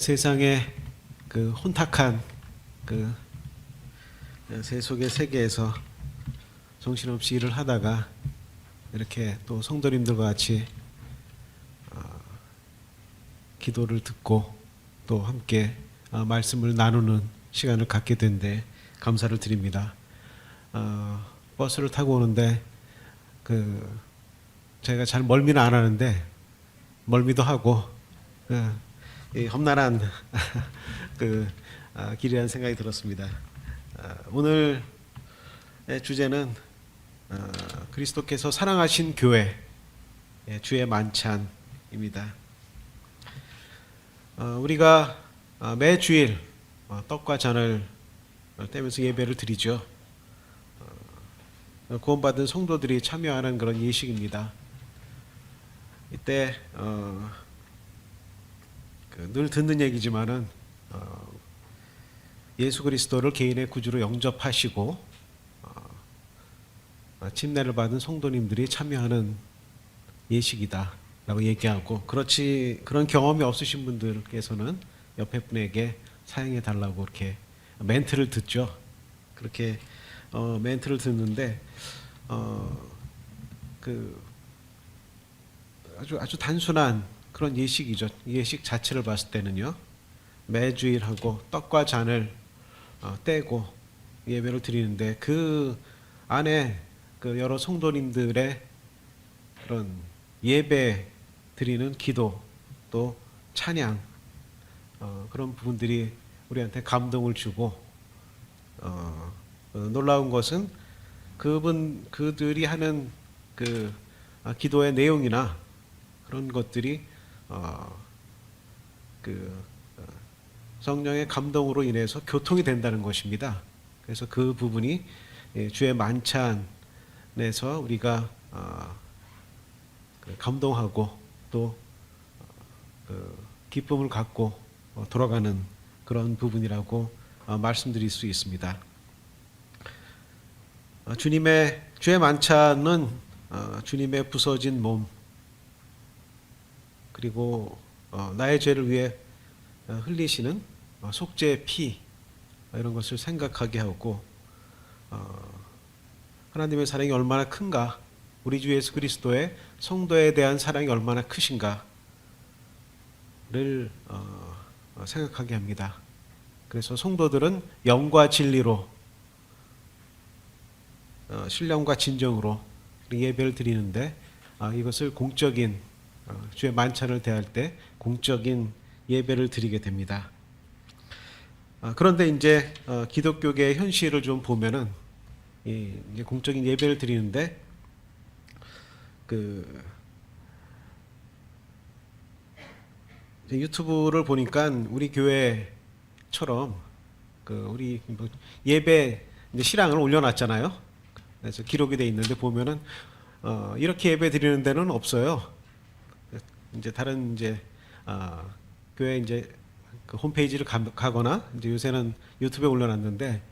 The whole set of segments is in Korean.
세상의 그 혼탁한 그 세속의 세계에서 정신없이 일을 하다가 이렇게 또 성도님들과 같이 기도를 듣고 또 함께 말씀을 나누는 시간을 갖게 된데 감사를 드립니다. 버스를 타고 오는데 제가 잘 멀미는 안 하는데 멀미도 하고 이 험난한 길이라는 생각이 들었습니다. 오늘의 주제는 그리스도께서 사랑하신 교회 주의 만찬입니다. 우리가 매 주일 떡과 잔을 떼면서 예배를 드리죠. 구원받은 성도들이 참여하는 그런 예식입니다. 이때 늘 듣는 얘기지만은 예수 그리스도를 개인의 구주로 영접하시고 침례를 받은 성도님들이 참여하는 예식이다라고 얘기하고, 그런 경험이 없으신 분들께서는 옆에 분에게 사용해 달라고 이렇게 멘트를 듣죠. 그렇게 멘트를 듣는데 아주 단순한 그런 예식이죠. 예식 자체를 봤을 때는요, 매주일하고 떡과 잔을 떼고 예배를 드리는데 그 안에 여러 성도님들의 그런 예배 드리는 기도 또 찬양 그런 부분들이 우리한테 감동을 주고, 놀라운 것은 그들이 하는 기도의 내용이나 그런 것들이 성령의 감동으로 인해서 교통이 된다는 것입니다. 그래서 그 부분이 주의 만찬에서 우리가 감동하고 또 기쁨을 갖고 돌아가는 그런 부분이라고 말씀드릴 수 있습니다. 주의 만찬은 주님의 부서진 몸 그리고 나의 죄를 위해 흘리시는 속죄의 피, 이런 것을 생각하게 하고, 하나님의 사랑이 얼마나 큰가, 우리 주 예수 그리스도의 성도에 대한 사랑이 얼마나 크신가를 생각하게 합니다. 그래서 성도들은 영과 진리로 신령과 진정으로 예배를 드리는데, 이것을 공적인 주의 만찬을 대할 때 공적인 예배를 드리게 됩니다. 그런데 이제 기독교계의 현실을 좀 보면은 이제 공적인 예배를 드리는데 유튜브를 보니까 우리 교회처럼 우리 예배 실황을 올려놨잖아요. 그래서 기록이 돼 있는데 보면은 이렇게 예배 드리는 데는 없어요. 이제 다른 교회 이제 홈페이지를 가거나 이제 요새는 유튜브에 올려놨는데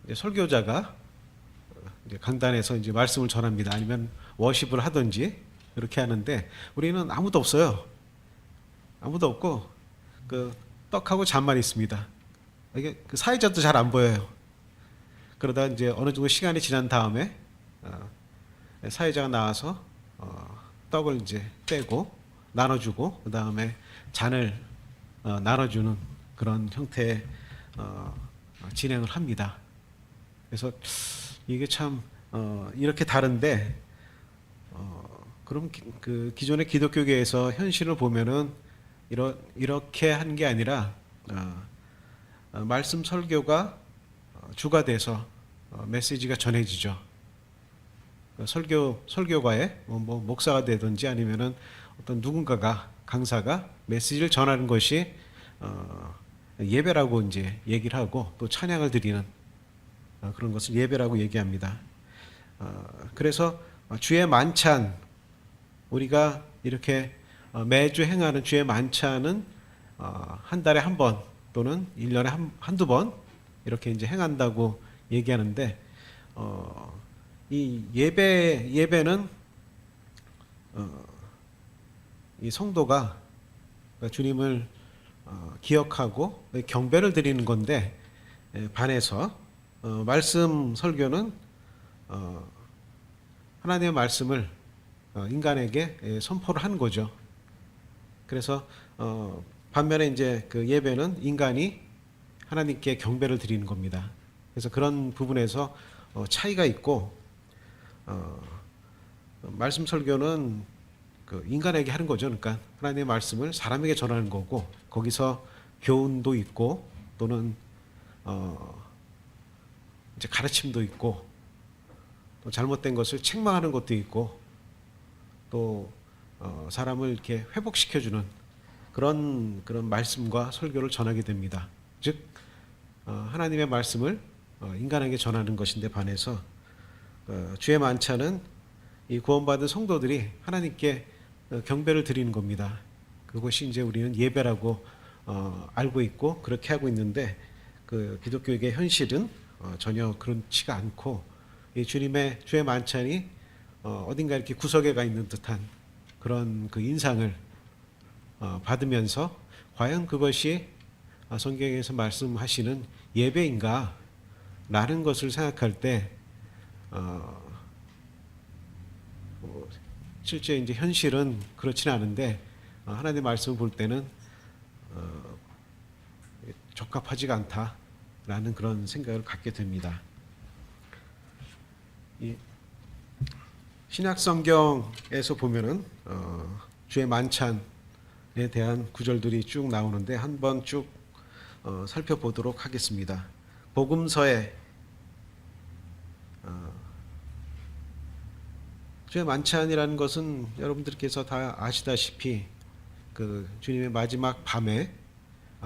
이제 설교자가 이제 강단에서 이제 말씀을 전합니다. 아니면 워십을 하든지 이렇게 하는데 우리는 아무도 없어요. 아무도 없고 떡하고 잔만 있습니다. 이게 사회자도 잘 안 보여요. 그러다 이제 어느 정도 시간이 지난 다음에 사회자가 나와서 떡을 이제 떼고 나눠주고 그 다음에 잔을 나눠주는 그런 형태의 진행을 합니다. 그래서 이게 참 이렇게 다른데, 그럼 기존의 기독교계에서 현실을 보면은 이렇게 한 게 아니라 말씀 설교가 주가 돼서 메시지가 전해지죠. 설교가의 목사가 되든지 아니면은 어떤 누군가가 강사가 메시지를 전하는 것이 예배라고 이제 얘기를 하고 또 찬양을 드리는 그런 것을 예배라고 얘기합니다. 그래서 주의 만찬, 우리가 이렇게 매주 행하는 주의 만찬은 한 달에 한 번 또는 1년에 한두 번 이렇게 이제 행한다고 얘기하는데, 이 예배는 이 성도가 그러니까 주님을 기억하고 경배를 드리는 건데 반해서 말씀 설교는 하나님의 말씀을 인간에게 선포를 하는 거죠. 그래서 반면에 이제 그 예배는 인간이 하나님께 경배를 드리는 겁니다. 그래서 그런 부분에서 차이가 있고 말씀 설교는 그 인간에게 하는 거죠. 그러니까 하나님의 말씀을 사람에게 전하는 거고 거기서 교훈도 있고 또는 이제 가르침도 있고 또 잘못된 것을 책망하는 것도 있고 또 사람을 이렇게 회복시켜주는 그런 말씀과 설교를 전하게 됩니다. 즉 하나님의 말씀을 인간에게 전하는 것인데 반해서 주의 만찬은 이 구원받은 성도들이 하나님께 경배를 드리는 겁니다. 그것이 이제 우리는 예배라고 알고 있고 그렇게 하고 있는데 그 기독교의 현실은 전혀 그렇지가 않고 이 주님의 주의 만찬이 어딘가 이렇게 구석에 가 있는 듯한 그런 그 인상을 받으면서 과연 그것이 성경에서 말씀하시는 예배인가 라는 것을 생각할 때 실제 이제 현실은 그렇지는 않은데 하나님의 말씀을 볼 때는 적합하지가 않다라는 그런 생각을 갖게 됩니다. 이 신약 성경에서 보면은 주의 만찬에 대한 구절들이 쭉 나오는데 한번 쭉 살펴보도록 하겠습니다. 복음서에 주의 만찬이라는 것은 여러분들께서 다 아시다시피 그 주님의 마지막 밤에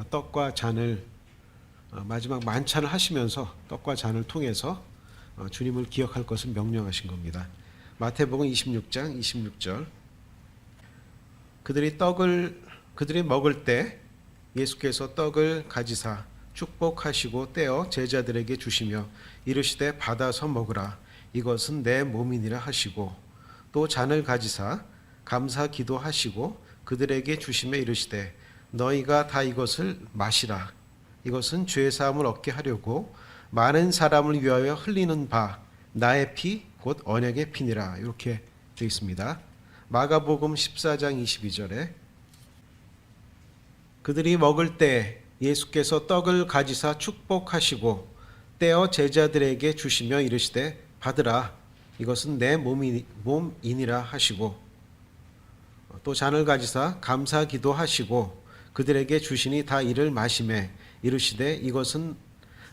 떡과 잔을 마지막 만찬을 하시면서 떡과 잔을 통해서 주님을 기억할 것을 명령하신 겁니다. 마태복음 26장 26절 그들이 먹을 때 예수께서 떡을 가지사 축복하시고 떼어 제자들에게 주시며 이르시되 받아서 먹으라 이것은 내 몸이니라 하시고 또 잔을 가지사 감사 기도하시고 그들에게 주시며 이르시되 너희가 다 이것을 마시라 이것은 죄 사함을 얻게 하려고 많은 사람을 위하여 흘리는 바 나의 피 곧 언약의 피니라 이렇게 되어 있습니다. 마가복음 14장 22절에 그들이 먹을 때 예수께서 떡을 가지사 축복하시고 떼어 제자들에게 주시며 이르시되 받으라 이것은 내 몸이니라 하시고 또 잔을 가지사 감사 기도하시고 그들에게 주시니 다 이를 마시매 이르시되 이것은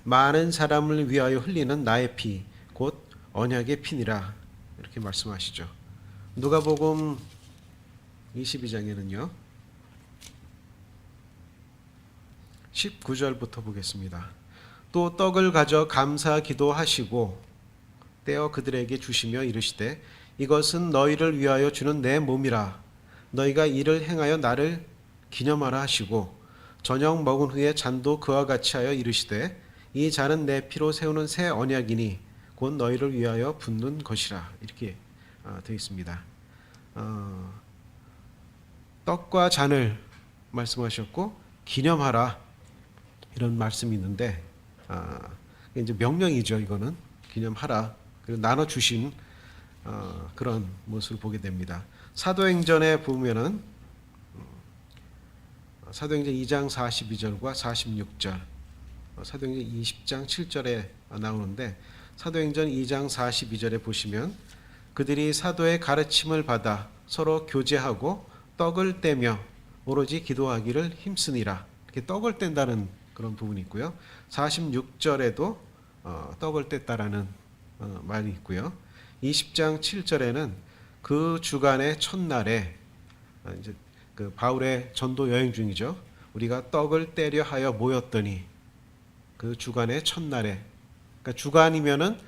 많은 사람을 위하여 흘리는 나의 피 곧 언약의 피니라 이렇게 말씀하시죠. 누가복음 22장에는요 19절부터 보겠습니다. 또 떡을 가져 감사 기도하시고 떼어 그들에게 주시며 이르시되 이것은 너희를 위하여 주는 내 몸이라 너희가 이를 행하여 나를 기념하라 하시고 저녁 먹은 후에 잔도 그와 같이 하여 이르시되 이 잔은 내 피로 세우는 새 언약이니 곧 너희를 위하여 붓는 것이라 이렇게 되어 있습니다. 떡과 잔을 말씀하셨고 기념하라 이런 말씀이 있는데 이제 명령이죠. 이거는 기념하라 그리고 나눠 주신 그런 모습을 보게 됩니다. 사도행전에 보면은 사도행전 2장 42절과 46절 사도행전 20장 7절에 나오는데 사도행전 2장 42절에 보시면 그들이 사도의 가르침을 받아 서로 교제하고 떡을 떼며 오로지 기도하기를 힘쓰니라 이렇게 떡을 뗀다는 그런 부분이 있고요. 46절에도 떡을 뗐다라는 말이 있고요. 20장 7절에는 그 주간의 첫날에 이제 그 바울의 전도 여행 중이죠. 우리가 떡을 떼려 하여 모였더니 그 주간의 첫날에 그러니까 주간이면은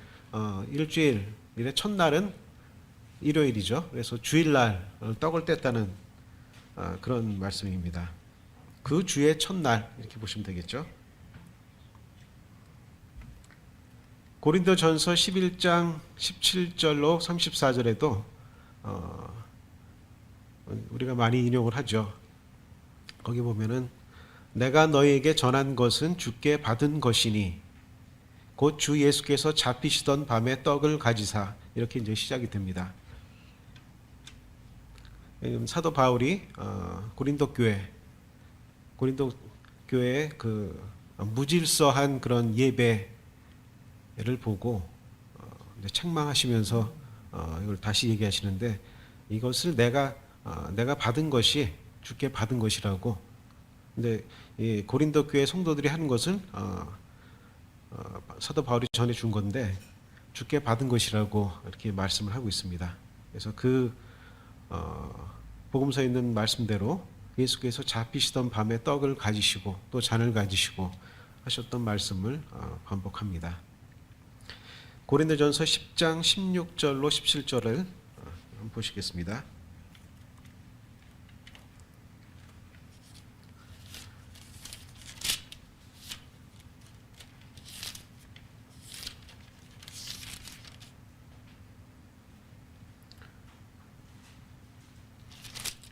일주일의 첫날은 일요일이죠. 그래서 주일날 떡을 뗐다는 그런 말씀입니다. 그 주의 첫날 이렇게 보시면 되겠죠. 고린도전서 11장 17절로 34절에도 우리가 많이 인용을 하죠. 거기 보면은 내가 너희에게 전한 것은 주께 받은 것이니 곧 주 예수께서 잡히시던 밤에 떡을 가지사, 이렇게 이제 시작이 됩니다. 사도 바울이 고린도 교회의 그 무질서한 그런 예배를 보고 이제 책망하시면서 이걸 다시 얘기하시는데, 이것을 내가 받은 것이 주께 받은 것이라고. 근데 이 고린도 교회 성도들이 하는 것을 사도 바울이 전해 준 건데 주께 받은 것이라고 이렇게 말씀을 하고 있습니다. 그래서 그 복음서에 있는 말씀대로 예수께서 잡히시던 밤에 떡을 가지시고 또 잔을 가지시고 하셨던 말씀을 반복합니다. 고린도전서 10장 16절로 17절을 한번 보시겠습니다.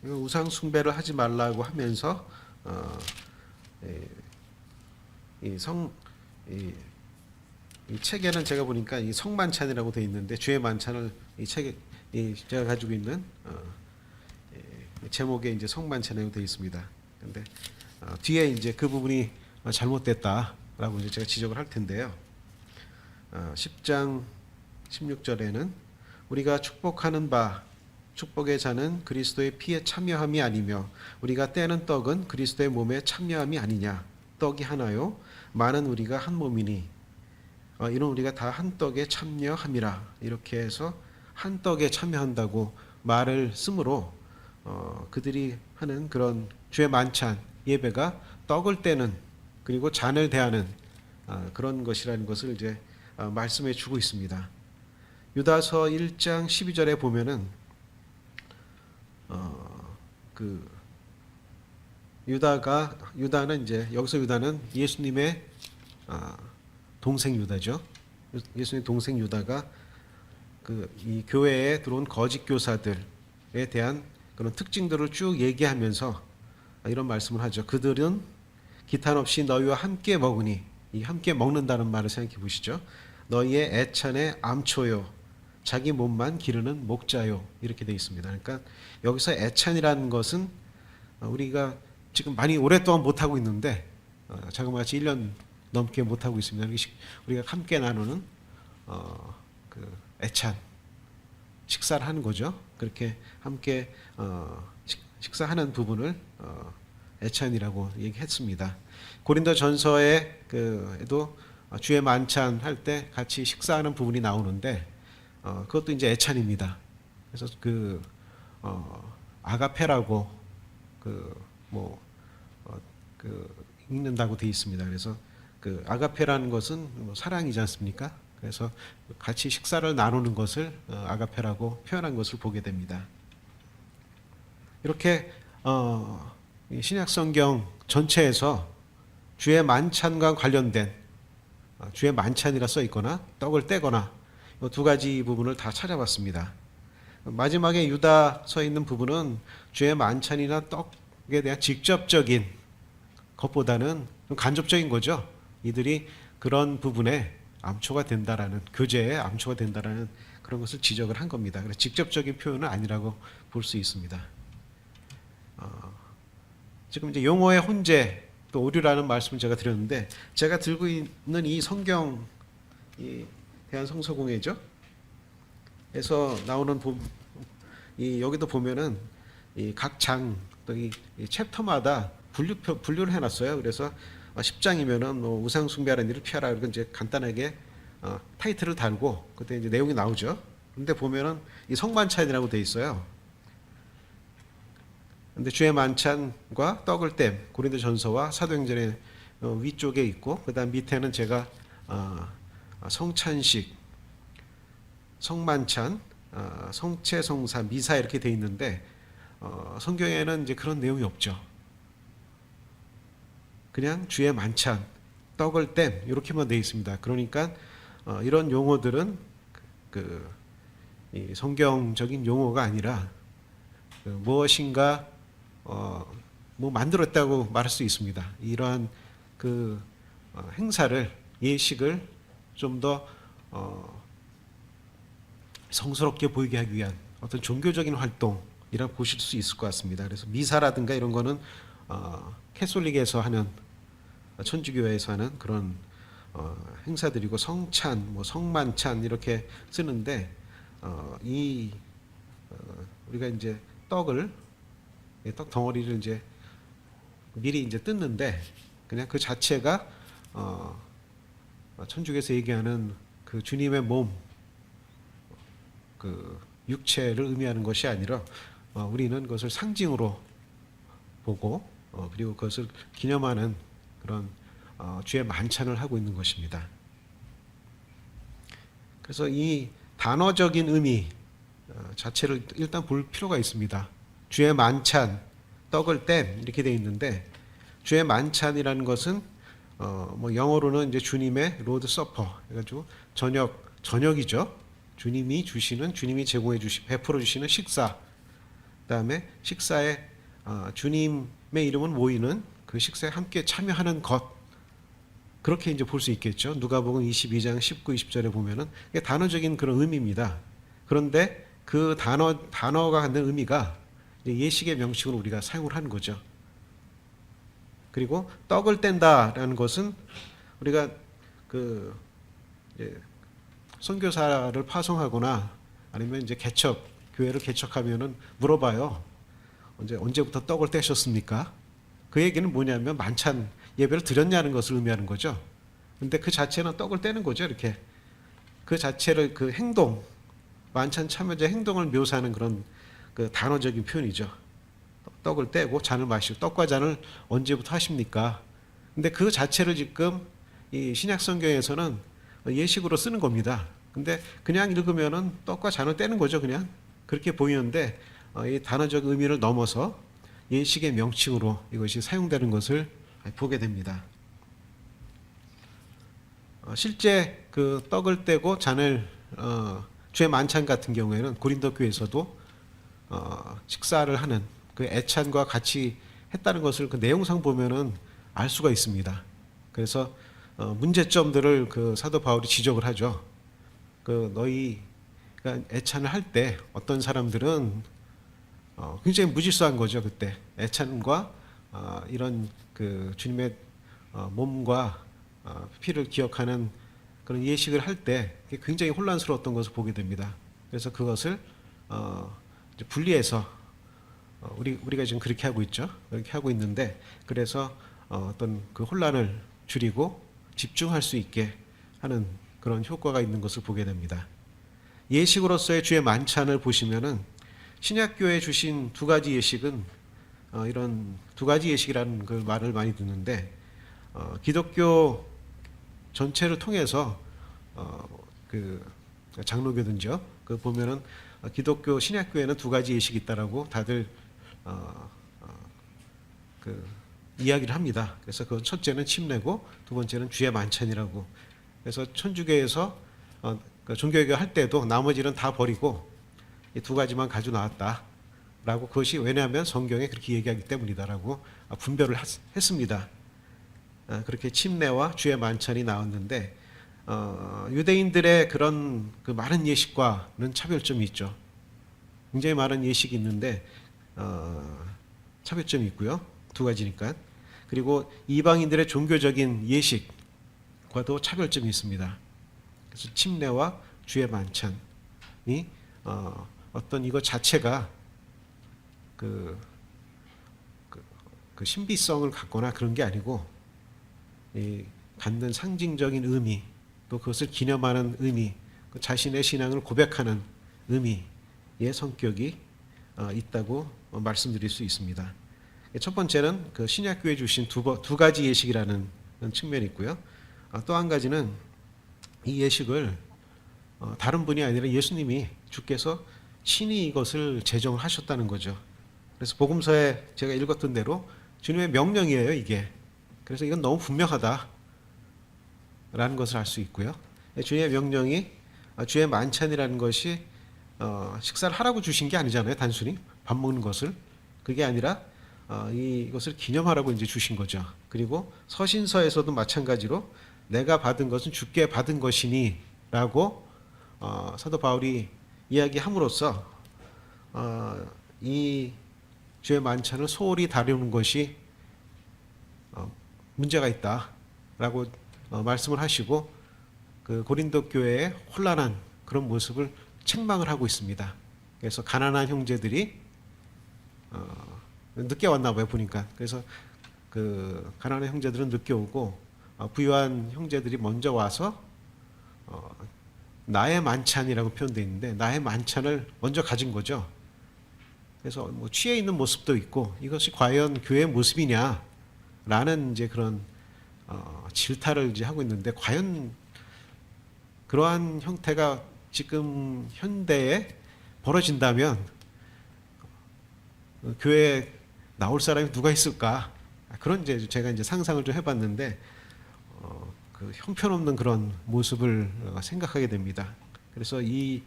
우상 숭배를 하지 말라고 하면서 이 책에는 제가 보니까 이 성만찬이라고 되어 있는데, 주의 만찬을 이 책에 제가 가지고 있는 제목에 이제 성만찬이라고 되어 있습니다. 근데 뒤에 이제 그 부분이 잘못됐다라고 이제 제가 지적을 할 텐데요. 10장 16절에는 우리가 축복하는 바 축복의 잔은 그리스도의 피에 참여함이 아니며 우리가 떼는 떡은 그리스도의 몸에 참여함이 아니냐. 떡이 하나요 많은 우리가 한 몸이니 이는 우리가 다 한 떡에 참여함이라. 이렇게 해서 한 떡에 참여한다고 말을 쓰므로 그들이 하는 그런 주의 만찬 예배가 떡을 떼는 그리고 잔을 대하는 그런 것이라는 것을 이제 말씀해 주고 있습니다. 유다서 1장 12절에 보면은 그 유다는 이제 여기서 유다는 예수님의 동생 유다죠. 예수님의 동생 유다가 이 교회에 들어온 거짓 교사들에 대한 그런 특징들을 쭉 얘기하면서 이런 말씀을 하죠. 그들은 기탄 없이 너희와 함께 먹으니, 이 함께 먹는다는 말을 생각해 보시죠. 너희의 애찬의 암초요 자기 몸만 기르는 목자요, 이렇게 되어 있습니다. 그러니까 여기서 애찬이라는 것은 우리가 지금 많이 오랫동안 못하고 있는데 자그마치 1년 넘게 못하고 있습니다. 우리가 함께 나누는 그 애찬, 식사를 하는 거죠. 그렇게 함께 식사하는 부분을 애찬이라고 얘기했습니다. 고린도전서에도 주의 만찬 할 때 같이 식사하는 부분이 나오는데 그것도 이제 애찬입니다. 그래서 아가페라고 읽는다고 되어 있습니다. 그래서 그 아가페라는 것은 사랑이지 않습니까? 그래서 같이 식사를 나누는 것을 아가페라고 표현한 것을 보게 됩니다. 이렇게 신약 성경 전체에서 주의 만찬과 관련된 주의 만찬이라 써 있거나 떡을 떼거나 이 두 가지 부분을 다 찾아봤습니다. 마지막에 유다서에 있는 부분은 주의 만찬이나 떡에 대한 직접적인 것보다는 좀 간접적인 거죠. 이들이 그런 부분에 암초가 된다라는, 교제에 암초가 된다라는 그런 것을 지적을 한 겁니다. 그래서 직접적인 표현은 아니라고 볼 수 있습니다. 지금 이제 용어의 혼재 또 오류라는 말씀을 제가 드렸는데, 제가 들고 있는 이 성경이 대한성서공회죠. 에서 나오는 여기도 보면은 이 각 장 또 이 챕터마다 분류를 해놨어요. 그래서 10장이면은 뭐 우상 숭배하는 일을 피하라, 이렇게 이제 간단하게 타이틀을 달고 그때 이제 내용이 나오죠. 근데 보면은 이 성만찬이라고 돼 있어요. 근데 주의 만찬과 떡을 땜 고린도전서와 사도행전의 위쪽에 있고, 그다음 밑에는 제가 성찬식, 성만찬, 성체, 성사, 미사 이렇게 돼 있는데 성경에는 이제 그런 내용이 없죠. 그냥 주의 만찬, 떡을 땜 이렇게만 돼 있습니다. 그러니까 이런 용어들은 이 성경적인 용어가 아니라 무엇인가 뭐 만들었다고 말할 수 있습니다. 이러한 그 행사를 예식을 좀 더 성스럽게 보이게 하기 위한 어떤 종교적인 활동이라고 보실 수 있을 것 같습니다. 그래서 미사라든가 이런 거는 캐톨릭에서 하는 천주교회에서 하는 그런 행사들이고 성찬, 뭐 성만찬 이렇게 쓰는데 우리가 이제 떡 덩어리를 이제 미리 이제 뜯는데 그냥 그 자체가 천주교에서 얘기하는 그 주님의 몸, 그 육체를 의미하는 것이 아니라 우리는 그것을 상징으로 보고 그리고 그것을 기념하는 그런 주의 만찬을 하고 있는 것입니다. 그래서 이 단어적인 의미 자체를 일단 볼 필요가 있습니다. 주의 만찬, 떡을 뗀 이렇게 되어 있는데 주의 만찬이라는 것은 뭐 영어로는 이제 주님의 로드 서퍼 해가지고 저녁이죠. 주님이 베풀어 주시는 식사. 그다음에 식사에 주님의 이름은 모이는 그 식사에 함께 참여하는 것. 그렇게 이제 볼 수 있겠죠. 누가복음 22장 19, 20절에 보면은 이게 단어적인 그런 의미입니다. 그런데 그 단어가 갖는 의미가 예식의 명칭으로 우리가 사용을 하는 거죠. 그리고 떡을 뗀다라는 것은 우리가 그 선교사를 파송하거나 아니면 이제 교회를 개척하면은 물어봐요. 언제부터 떡을 떼셨습니까? 그 얘기는 뭐냐면 만찬 예배를 드렸냐는 것을 의미하는 거죠. 근데 그 자체는 떡을 떼는 거죠. 이렇게 그 자체를 그 행동, 만찬 참여자 행동을 묘사하는 그런 그 단어적인 표현이죠. 떡을 떼고 잔을 마시고 떡과 잔을 언제부터 하십니까? 근데 그 자체를 지금 이 신약 성경에서는 예식으로 쓰는 겁니다. 근데 그냥 읽으면은 떡과 잔을 떼는 거죠. 그냥 그렇게 보이는데 이 단어적 의미를 넘어서 예식의 명칭으로 이것이 사용되는 것을 보게 됩니다. 실제 그 떡을 떼고 잔을 주의 만찬 같은 경우에는 고린도 교회에서도 식사를 하는 그 애찬과 같이 했다는 것을 그 내용상 보면은 알 수가 있습니다. 그래서 문제점들을 그 사도 바울이 지적을 하죠. 그 너희가 애찬을 할 때 어떤 사람들은 굉장히 무질서한 거죠. 그때 애찬과 이런 그 주님의 몸과 피를 기억하는 그런 예식을 할 때 굉장히 혼란스러웠던 것을 보게 됩니다. 그래서 그것을 이제 분리해서 우리가 지금 그렇게 하고 있죠. 그렇게 하고 있는데 그래서 어떤 그 혼란을 줄이고 집중할 수 있게 하는 그런 효과가 있는 것을 보게 됩니다. 예식으로서의 주의 만찬을 보시면은 신약교회 주신 두 가지 예식은 이런 두 가지 예식이라는 그 말을 많이 듣는데 기독교 전체를 통해서 그 장로교든지요. 그 보면은 기독교 신약교회는 두 가지 예식이 있다라고 다들 그 이야기를 합니다. 그래서 그 첫째는 침례고 두 번째는 주의 만찬이라고. 그래서 천주교에서 그 종교개혁 할 때도 나머지는 다 버리고 이 두 가지만 가지고 나왔다라고 그것이 왜냐하면 성경에 그렇게 얘기하기 때문이다라고 분별을 했습니다. 그렇게 침례와 주의 만찬이 나왔는데 유대인들의 그런 그 많은 예식과는 차별점이 있죠. 굉장히 많은 예식이 있는데 차별점이 있고요. 두 가지니까. 그리고 이방인들의 종교적인 예식과도 차별점이 있습니다. 그래서 침례와 주의 만찬이 어떤 이것 자체가 그 신비성을 갖거나 그런 게 아니고 이 갖는 상징적인 의미 또 그것을 기념하는 의미 그 자신의 신앙을 고백하는 의미의 성격이 있다고 말씀드릴 수 있습니다. 첫 번째는 그 신약교회 주신 두 가지 예식이라는 측면이 있고요. 또 한 가지는 이 예식을 다른 분이 아니라 예수님이 주께서 친히 이것을 제정을 하셨다는 거죠. 그래서 복음서에 제가 읽었던 대로 주님의 명령이에요, 이게. 그래서 이건 너무 분명하다라는 것을 알 수 있고요. 주님의 명령이 주의 만찬이라는 것이 식사를 하라고 주신 게 아니잖아요, 단순히 밥 먹는 것을. 그게 아니라 이것을 기념하라고 이제 주신 거죠. 그리고 서신서에서도 마찬가지로 내가 받은 것은 주께 받은 것이니라고 사도 바울이 이야기함으로써 이 주의 만찬을 소홀히 다루는 것이 문제가 있다라고 말씀을 하시고 그 고린도 교회의 혼란한 그런 모습을 책망을 하고 있습니다. 그래서 가난한 형제들이 늦게 왔나 봐요 보니까. 그래서 그 가난한 형제들은 늦게 오고 부유한 형제들이 먼저 와서 나의 만찬이라고 표현되어 있는데 나의 만찬을 먼저 가진 거죠. 그래서 뭐 취해 있는 모습도 있고 이것이 과연 교회의 모습이냐라는 이제 그런 질타를 이제 하고 있는데 과연 그러한 형태가 지금 현대에 벌어진다면 교회에 나올 사람이 누가 있을까? 그런 이제 제가 이제 상상을 좀 해봤는데 그 형편없는 그런 모습을 생각하게 됩니다. 그래서 이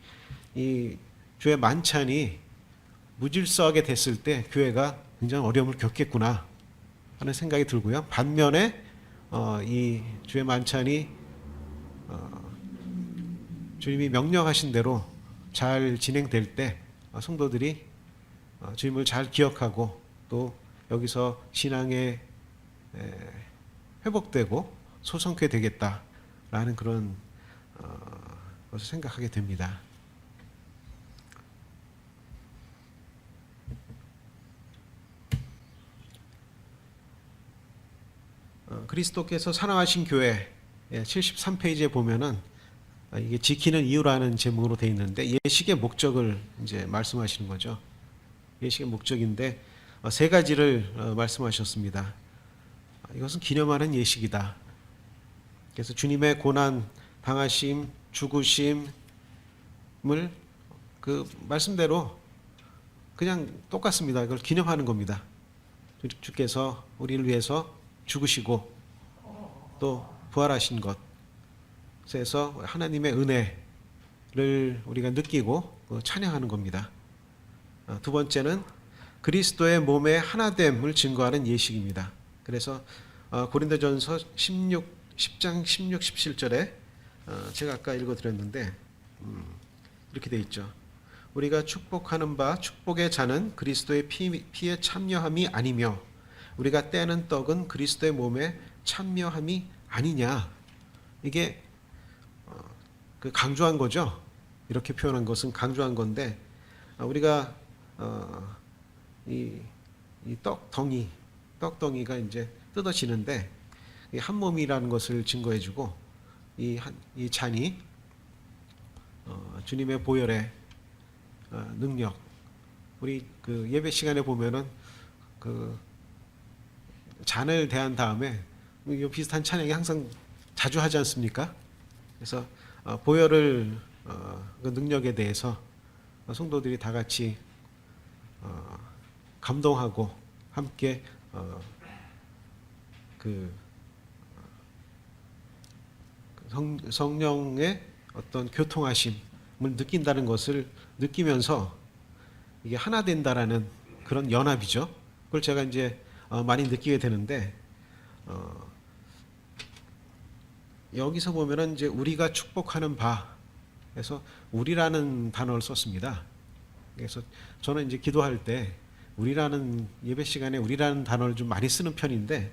주의 만찬이 무질서하게 됐을 때 교회가 굉장히 어려움을 겪겠구나 하는 생각이 들고요. 반면에 이 주의 만찬이 주님이 명령하신 대로 잘 진행될 때 성도들이 주님을 잘 기억하고 또 여기서 신앙에 회복되고 소성케 되겠다라는 그런 것을 생각하게 됩니다. 그리스도께서 사랑하신 교회 73페이지에 보면은 이게 지키는 이유라는 제목으로 되어 있는데 예식의 목적을 이제 말씀하시는 거죠. 예식의 목적인데 세 가지를 말씀하셨습니다. 이것은 기념하는 예식이다. 그래서 주님의 고난, 당하심, 죽으심을 그 말씀대로 그냥 똑같습니다. 이걸 기념하는 겁니다. 주께서 우리를 위해서 죽으시고 또 부활하신 것에서 하나님의 은혜를 우리가 느끼고 찬양하는 겁니다. 두 번째는 그리스도의 몸의 하나됨을 증거하는 예식입니다. 그래서 고린도전서 10장 16, 17절에 제가 아까 읽어드렸는데 이렇게 돼 있죠. 우리가 축복하는 바 축복의 잔은 그리스도의 피에 참여함이 아니며 우리가 떼는 떡은 그리스도의 몸에 참여함이 아니냐. 이게 그 강조한 거죠. 이렇게 표현한 것은 강조한 건데 우리가 이 떡덩이가 이제 뜯어지는데 한 몸이라는 것을 증거해주고 이 잔이 주님의 보혈의 능력. 우리 그 예배 시간에 보면은 그 잔을 대한 다음에 비슷한 찬양이 항상 자주 하지 않습니까? 그래서 보혈을 그 능력에 대해서 성도들이 다 같이 감동하고 함께 그 성령의 어떤 교통하심을 느낀다는 것을 느끼면서 이게 하나 된다라는 그런 연합이죠. 그걸 제가 이제 많이 느끼게 되는데 여기서 보면은 이제 우리가 축복하는 바에서 우리라는 단어를 썼습니다. 그래서 저는 이제 기도할 때 우리라는 예배 시간에 우리라는 단어를 좀 많이 쓰는 편인데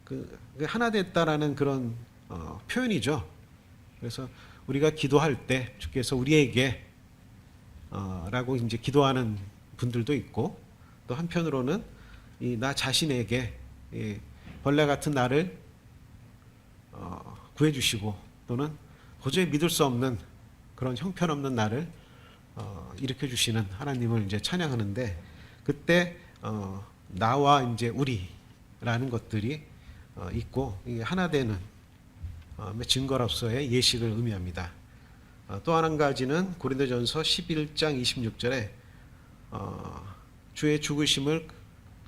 그 하나 됐다라는 그런 표현이죠. 그래서 우리가 기도할 때 주께서 우리에게 라고 이제 기도하는 분들도 있고 또 한편으로는 나 자신에게 벌레 같은 나를 구해주시고 또는 도저히 믿을 수 없는 그런 형편없는 나를 일으켜 주시는 하나님을 이제 찬양하는데 그때 나와 이제 우리라는 것들이 있고 이게 하나 되는 증거로서의 예식을 의미합니다. 또 한 가지는 고린도전서 11장 26절에 주의 죽으심을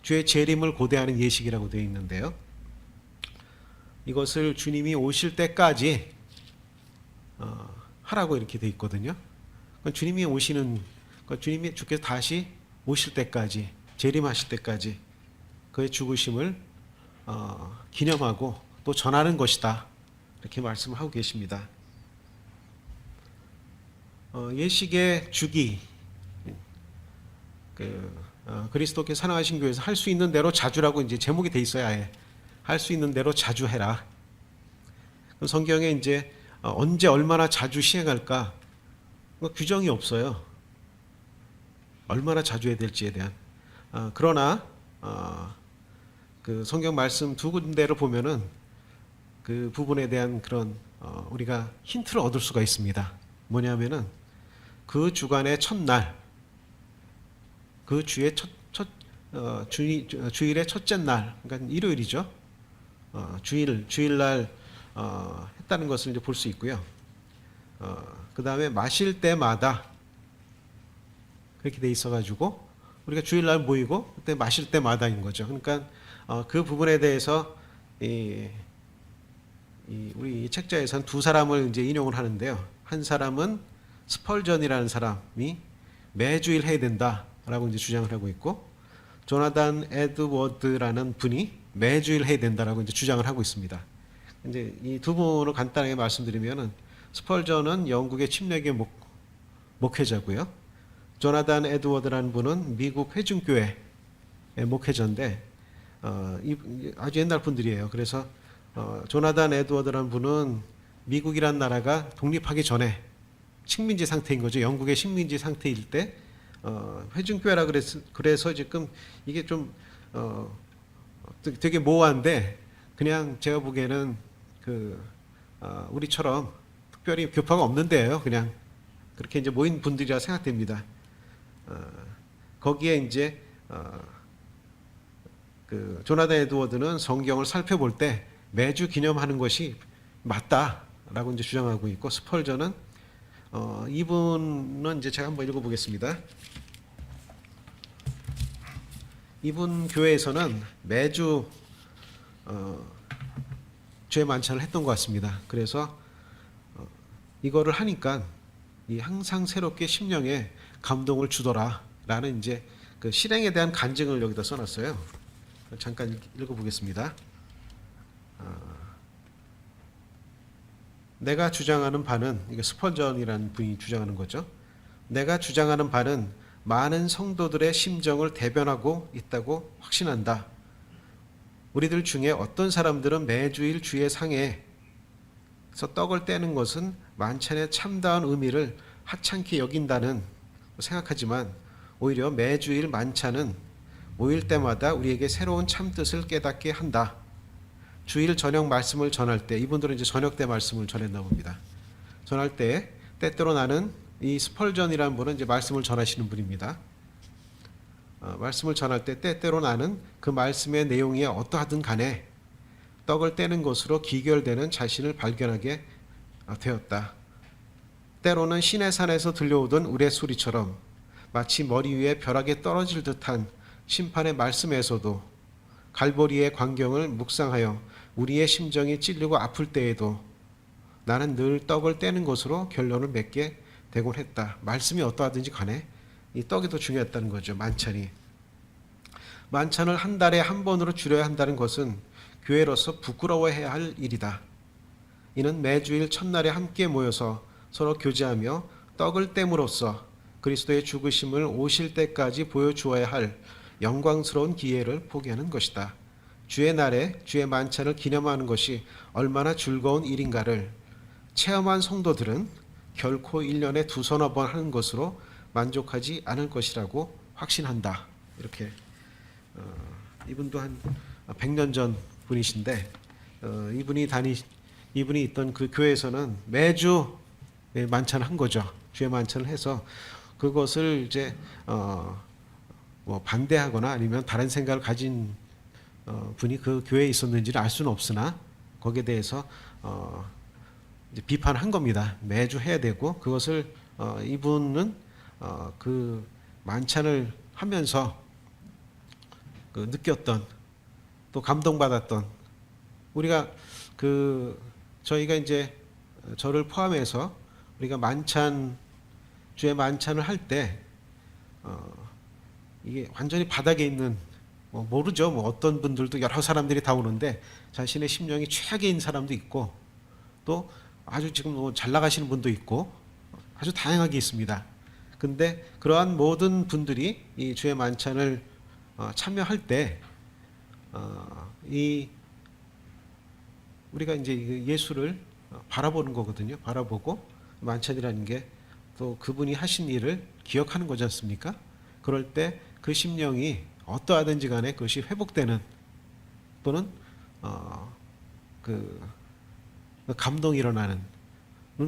주의 재림을 고대하는 예식이라고 되어 있는데요. 이것을 주님이 오실 때까지 하라고 이렇게 되어 있거든요. 주님이 주께서 다시 오실 때까지 재림하실 때까지 그의 죽으심을 기념하고 또 전하는 것이다. 이렇게 말씀하고 계십니다. 예식의 주기, 그리스도께 사랑하신 교회에서 할 수 있는 대로 자주라고 이제 제목이 돼 있어야 해. 할 수 있는 대로 자주 해라. 성경에 이제 언제 얼마나 자주 시행할까 규정이 없어요. 얼마나 자주 해야 될지에 대한. 그러나 그 성경 말씀 두 군데를 보면은 그 부분에 대한 그런 우리가 힌트를 얻을 수가 있습니다. 뭐냐면은 그 주간의 첫날, 그 주의 주일의 첫째 날, 그러니까 일요일이죠. 주일날 했다는 것을 이제 볼 수 있고요. 그 다음에 마실 때마다 그렇게 돼 있어가지고 우리가 주일날 모이고 그때 마실 때마다인 거죠. 그러니까 그 부분에 대해서 우리 책자에서는 두 사람을 이제 인용을 하는데요. 한 사람은 스펄전이라는 사람이 매주일 해야 된다라고 이제 주장을 하고 있고, 조나단 에드워드라는 분이 매주일 해야 된다라고 이제 주장을 하고 있습니다. 이제 이 두 분을 간단하게 말씀드리면은 스펄전은 영국의 침례교 목회자고요. 조나단 에드워드라는 분은 미국 회중교회의 목회자인데 아주 옛날 분들이에요. 그래서 조나단 에드워드라는 분은 미국이란 나라가 독립하기 전에 식민지 상태인 거죠. 영국의 식민지 상태일 때 회중교회라 그래서 지금 이게 좀 되게 모호한데 그냥 제가 보기에는 우리처럼 특별히 교파가 없는데요. 그냥 그렇게 이제 모인 분들이라 생각됩니다. 거기에 이제 그 조나단 에드워드는 성경을 살펴볼 때 매주 기념하는 것이 맞다라고 이제 주장하고 있고, 스펄전은 이분은 이제 제가 한번 읽어보겠습니다. 이분 교회에서는 매주 주의 만찬을 했던 것 같습니다. 그래서 이거를 하니까 항상 새롭게 심령에 감동을 주더라라는 이제 그 실행에 대한 간증을 여기다 써놨어요. 잠깐 읽어보겠습니다. 내가 주장하는 바는, 이게 스펄전이라는 분이 주장하는 거죠. 내가 주장하는 바는 많은 성도들의 심정을 대변하고 있다고 확신한다. 우리들 중에 어떤 사람들은 매주일 주의 상에서 떡을 떼는 것은 만찬의 참다운 의미를 하찮게 여긴다는 생각하지만, 오히려 매주일 만찬은 모일 때마다 우리에게 새로운 참뜻을 깨닫게 한다. 주일 저녁 말씀을 전할 때, 이분들은 이제 저녁 때 말씀을 전했나 봅니다. 전할 때 때때로 나는, 이 스펄전이라는 분은 이제 말씀을 전하시는 분입니다. 말씀을 전할 때 때때로 나는 그 말씀의 내용이 어떠하든 간에 떡을 떼는 것으로 기결되는 자신을 발견하게 되었다. 때로는 시내산에서 들려오던 우레소리처럼 마치 머리 위에 벼락이 떨어질 듯한 심판의 말씀에서도, 갈보리의 광경을 묵상하여 우리의 심정이 찔리고 아플 때에도 나는 늘 떡을 떼는 것으로 결론을 맺게 되곤 했다. 말씀이 어떠하든지 간에 이 떡이 더 중요했다는 거죠. 만찬이. 만찬을 한 달에 한 번으로 줄여야 한다는 것은 교회로서 부끄러워해야 할 일이다. 이는 매주일 첫날에 함께 모여서 서로 교제하며 떡을 땜으로써 그리스도의 죽으심을 오실 때까지 보여주어야 할 영광스러운 기회를 포기하는 것이다. 주의 날에 주의 만찬을 기념하는 것이 얼마나 즐거운 일인가를 체험한 성도들은 결코 1년에 두서너 번 하는 것으로 만족하지 않을 것이라고 확신한다. 이렇게 이분도 한 100년 전 분이신데 이분이 있던 그 교회에서는 매주 만찬을 한 거죠. 주의 만찬을 해서 그것을 이제 뭐 반대하거나 아니면 다른 생각을 가진 분이 그 교회에 있었는지는 알 수는 없으나 거기에 대해서 이제 비판한 겁니다. 매주 해야 되고, 그것을 이분은 그 만찬을 하면서 그 느꼈던, 또 감동받았던, 우리가 저희가 이제 저를 포함해서 우리가 주의 만찬을 할 때 이게 완전히 바닥에 있는 뭐 모르죠. 뭐 어떤 분들도 여러 사람들이 다 오는데 자신의 심령이 최악인 사람도 있고 또 아주 지금 뭐 잘 나가시는 분도 있고 아주 다양하게 있습니다. 근데 그러한 모든 분들이 이 주의 만찬을 참여할 때 이 우리가 이제 예수를 바라보는 거거든요. 바라보고 만찬이라는 게 또 그분이 하신 일을 기억하는 거지 않습니까? 그럴 때 그 심령이 어떠하든지 간에 그것이 회복되는 또는 그 감동이 일어나는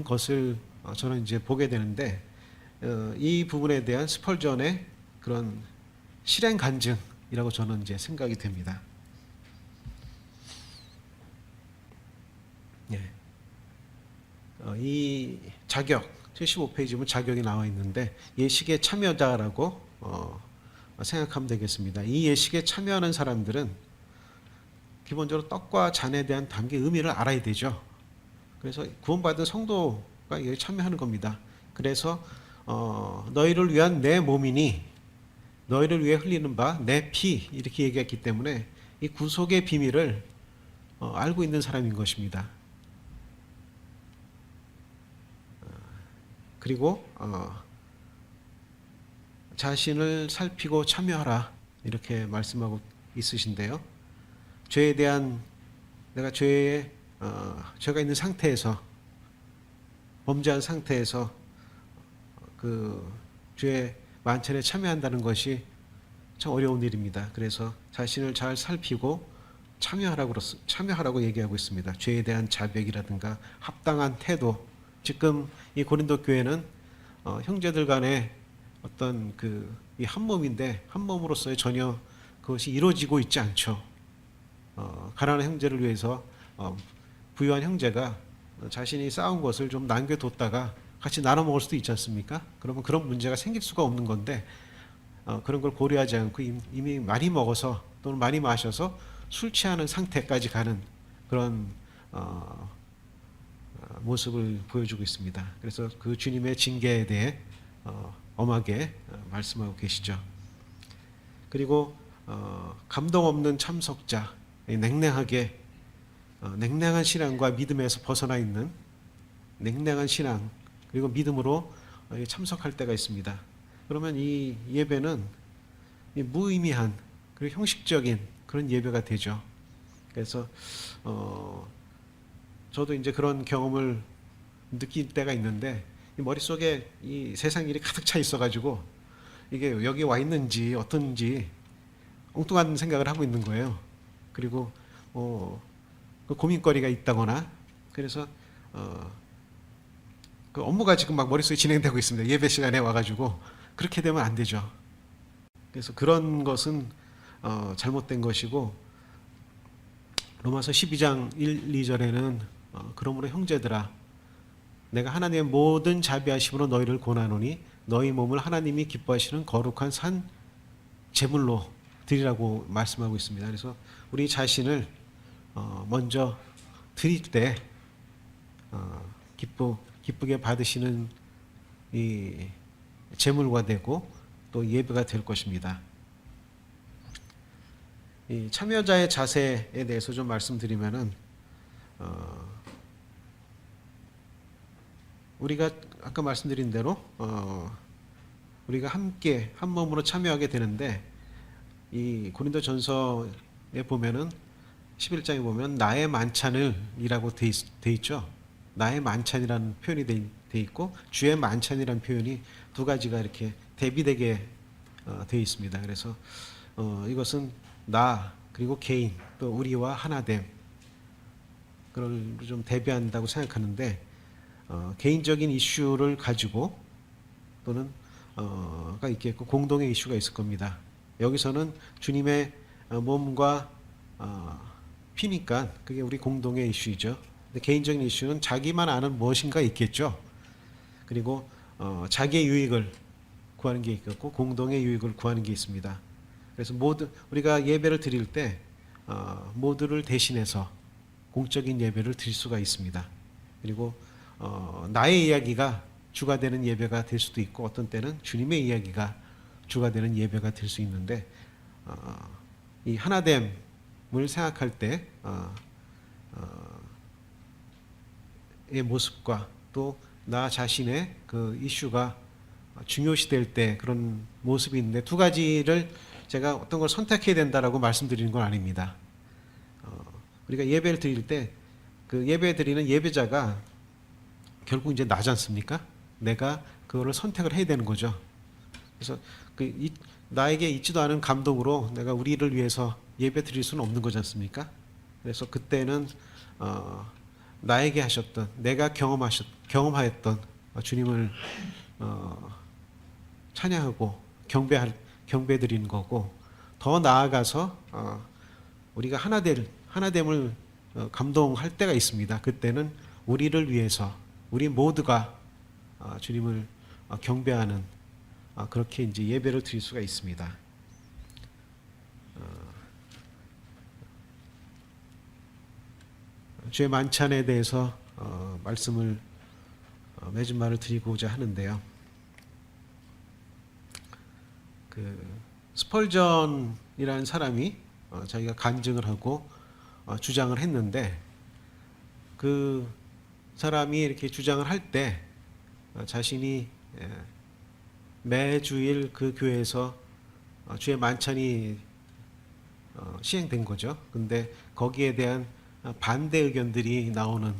것을 저는 이제 보게 되는데 이 부분에 대한 스펄전의 그런 실행 간증이라고 저는 이제 생각이 됩니다. 예. 이 자격 75페이지 보면 자격이 나와 있는데 예식에 참여자라고 생각하면 되겠습니다. 이 예식에 참여하는 사람들은 기본적으로 떡과 잔에 대한 단계 의미를 알아야 되죠. 그래서 구원받은 성도가 여기 참여하는 겁니다. 그래서 너희를 위한 내 몸이니 너희를 위해 흘리는 바 내 피 이렇게 얘기했기 때문에 이 구속의 비밀을 알고 있는 사람인 것입니다. 그리고 자신을 살피고 참여하라 이렇게 말씀하고 있으신데요. 죄에 대한 내가 죄가 있는 상태에서 범죄한 상태에서 그 죄의 만찬에 참여한다는 것이 참 어려운 일입니다. 그래서 자신을 잘 살피고 참여하라고 얘기하고 있습니다. 죄에 대한 자백이라든가 합당한 태도. 지금 이 고린도 교회는 형제들 간의 어떤 이 한 몸인데 한 몸으로서의 전혀 그것이 이루어지고 있지 않죠. 가난한 형제를 위해서 부유한 형제가 자신이 쌓은 것을 좀 남겨뒀다가 같이 나눠 먹을 수도 있지 않습니까? 그러면 그런 문제가 생길 수가 없는 건데 그런 걸 고려하지 않고 이미 많이 먹어서 또는 많이 마셔서 술 취하는 상태까지 가는 그런 모습을 보여주고 있습니다. 그래서 그 주님의 징계에 대해 엄하게 말씀하고 계시죠. 그리고 감동 없는 참석자, 냉랭한 신앙과 믿음에서 벗어나 있는 냉랭한 신앙 그리고 믿음으로 참석할 때가 있습니다. 그러면 이 예배는 무의미한 그리고 형식적인 그런 예배가 되죠. 그래서 저도 이제 그런 경험을 느낄 때가 있는데 이 머릿속에 이 세상 일이 가득 차 있어가지고 이게 여기 와 있는지 어떤지 엉뚱한 생각을 하고 있는 거예요. 그리고 그 고민거리가 있다거나 그래서 그 업무가 지금 막 머릿속에 진행되고 있습니다. 예배 시간에 와가지고 그렇게 되면 안 되죠. 그래서 그런 것은 잘못된 것이고 로마서 12장 1, 2절에는 그러므로 형제들아 내가 하나님의 모든 자비하심으로 너희를 권하노니 너희 몸을 하나님이 기뻐하시는 거룩한 산 제물로 드리라고 말씀하고 있습니다. 그래서 우리 자신을 먼저 드릴 때 기쁘게 받으시는 이 제물과 되고 또 예배가 될 것입니다. 이 참여자의 자세에 대해서 좀 말씀드리면은 우리가 아까 말씀드린 대로 우리가 함께 한 몸으로 참여하게 되는데 이 고린도전서에 보면은 11장에 보면 나의 만찬을이라고 돼 있죠. 나의 만찬이라는 표현이 돼 있고 주의 만찬이라는 표현이 두 가지가 이렇게 대비되게 돼 있습니다. 그래서 이것은 나 그리고 개인 또 우리와 하나됨 그걸 좀 대비한다고 생각하는데 개인적인 이슈를 가지고 또는 가 있겠고 공동의 이슈가 있을 겁니다. 여기서는 주님의 몸과 피니까 그게 우리 공동의 이슈이죠. 근데 개인적인 이슈는 자기만 아는 무엇인가 있겠죠. 그리고 자기의 유익을 구하는 게 있겠고 공동의 유익을 구하는 게 있습니다. 그래서 우리가 예배를 드릴 때 모두를 대신해서 공적인 예배를 드릴 수가 있습니다. 그리고 나의 이야기가 주가 되는 예배가 될 수도 있고 어떤 때는 주님의 이야기가 주가 되는 예배가 될 수 있는데 이 하나됨을 생각할 때 의 모습과 또 나 자신의 그 이슈가 중요시될 때 그런 모습이 있는데, 두 가지를 제가 어떤 걸 선택해야 된다라고 말씀드리는 건 아닙니다. 우리가 예배를 드릴 때 그 예배 드리는 예배자가 결국 이제 나지 않습니까? 내가 그거를 선택을 해야 되는 거죠. 그래서 나에게 있지도 않은 감동으로 내가 우리를 위해서 예배 드릴 수는 없는 거지 않습니까? 그래서 그때는 나에게 하셨던, 내가 경험하였던 주님을 찬양하고 경배 드리는 거고, 더 나아가서 우리가 하나됨을 감동할 때가 있습니다. 그때는 우리를 위해서 우리 모두가 주님을 경배하는 그렇게 이제 예배를 드릴 수가 있습니다. 주의 만찬에 대해서 말씀을 맺은 말을 드리고자 하는데요. 그 스펄전이라는 사람이 자기가 간증을 하고 주장을 했는데, 그 사람이 이렇게 주장을 할 때 자신이 매주일 그 교회에서 주의 만찬이 시행된 거죠. 근데 거기에 대한 반대 의견들이 나오는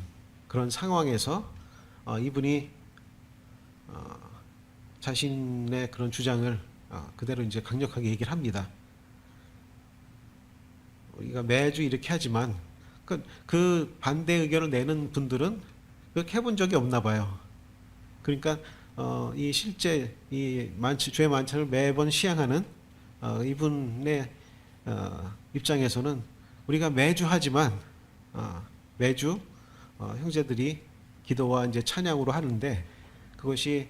그런 상황에서 이분이 자신의 그런 주장을 그대로 이제 강력하게 얘기를 합니다. 우리가 매주 이렇게 하지만 그 반대 의견을 내는 분들은 그렇게 해본 적이 없나 봐요. 그러니까 이 실제 이 주의 만찬을 매번 시행하는 이분의 입장에서는 우리가 매주 하지만 매주 형제들이 기도와 이제 찬양으로 하는데 그것이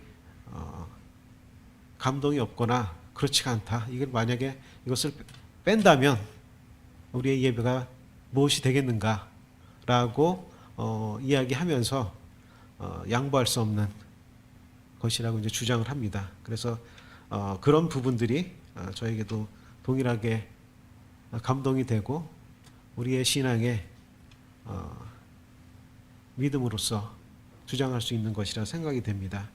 감동이 없거나 그렇지가 않다. 이걸 만약에 이것을 뺀다면 우리의 예배가 무엇이 되겠는가라고 이야기하면서 양보할 수 없는 것이라고 이제 주장을 합니다. 그래서 그런 부분들이 저에게도 동일하게 감동이 되고 우리의 신앙의 믿음으로서 주장할 수 있는 것이라 생각이 됩니다.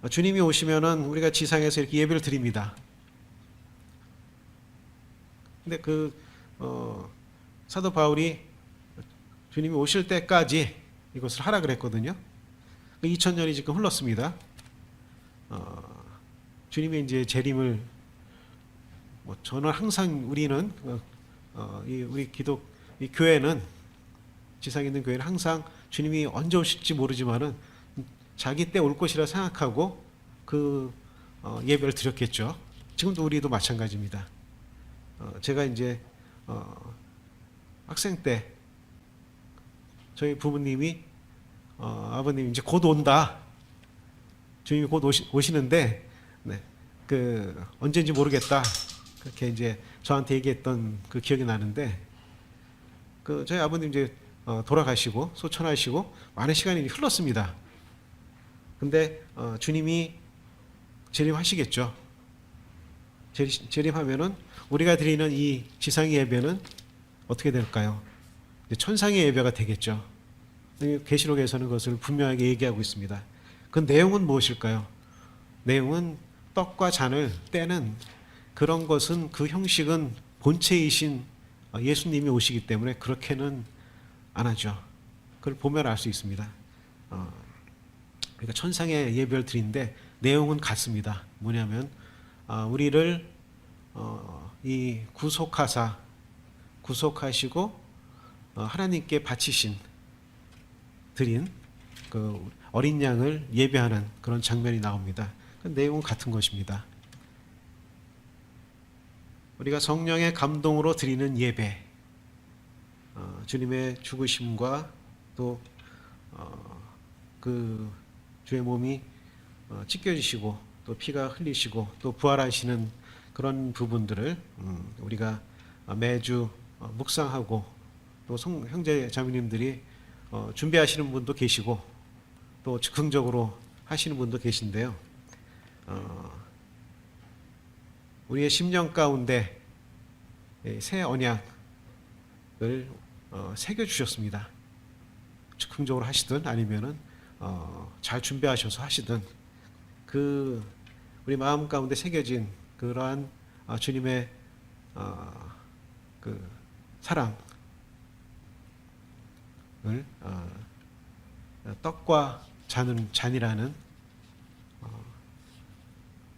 주님이 오시면은 우리가 지상에서 이렇게 예배를 드립니다. 근데 사도 바울이 주님이 오실 때까지 이것을 하라 그랬거든요. 2000년이 지금 흘렀습니다. 주님이 이제 재림을 저는 항상 우리는 이 교회는 지상에 있는 교회는 항상 주님이 언제 오실지 모르지만은 자기 때 올 것이라 생각하고 예배를 드렸겠죠. 지금도 우리도 마찬가지입니다. 제가 이제 학생 때 저희 부모님이 아버님 이제 곧 온다. 주님이 곧 오시는데 네, 언제인지 모르겠다. 그렇게 이제 저한테 얘기했던 그 기억이 나는데 저희 아버님 이제 돌아가시고 소천하시고 많은 시간이 흘렀습니다. 근데 주님이 재림하시겠죠. 재림하면은 우리가 드리는 이 지상의 예배는 어떻게 될까요? 천상의 예배가 되겠죠. 계시록에서는 그것을 분명하게 얘기하고 있습니다. 그 내용은 무엇일까요? 내용은 떡과 잔을 떼는 그런 것은 그 형식은 본체이신 예수님이 오시기 때문에 그렇게는 안 하죠. 그걸 보면 알 수 있습니다. 그러니까 천상의 예배를 드리는데 내용은 같습니다. 뭐냐면 우리를 이 구속하시고 하나님께 드린 그 어린 양을 예배하는 그런 장면이 나옵니다. 그 내용은 같은 것입니다. 우리가 성령의 감동으로 드리는 예배, 주님의 죽으심과 또 주의 몸이 찢겨지시고 또 피가 흘리시고 또 부활하시는 그런 부분들을 우리가 매주 묵상하고 또 형제 자매님들이 준비하시는 분도 계시고 또 즉흥적으로 하시는 분도 계신데요. 우리의 심령 가운데 새 언약을 새겨 주셨습니다. 즉흥적으로 하시든 아니면은 잘 준비하셔서 하시든 그 우리 마음 가운데 새겨진 그러한 주님의 그 사랑을 떡과 잔이라는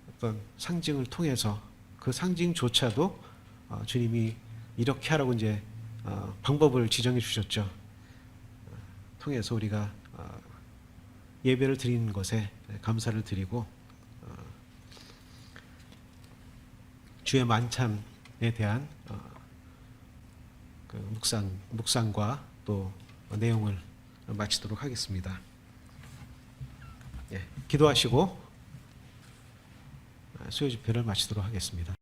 어떤 상징을 통해서 그 상징조차도 주님이 이렇게 하라고 이제 방법을 지정해 주셨죠. 통해서 우리가 예배를 드리는 것에 감사를 드리고 주의 만찬에 대한 그 묵상과 또 내용을 마치도록 하겠습니다. 예, 기도하시고 수요 집회를 마치도록 하겠습니다.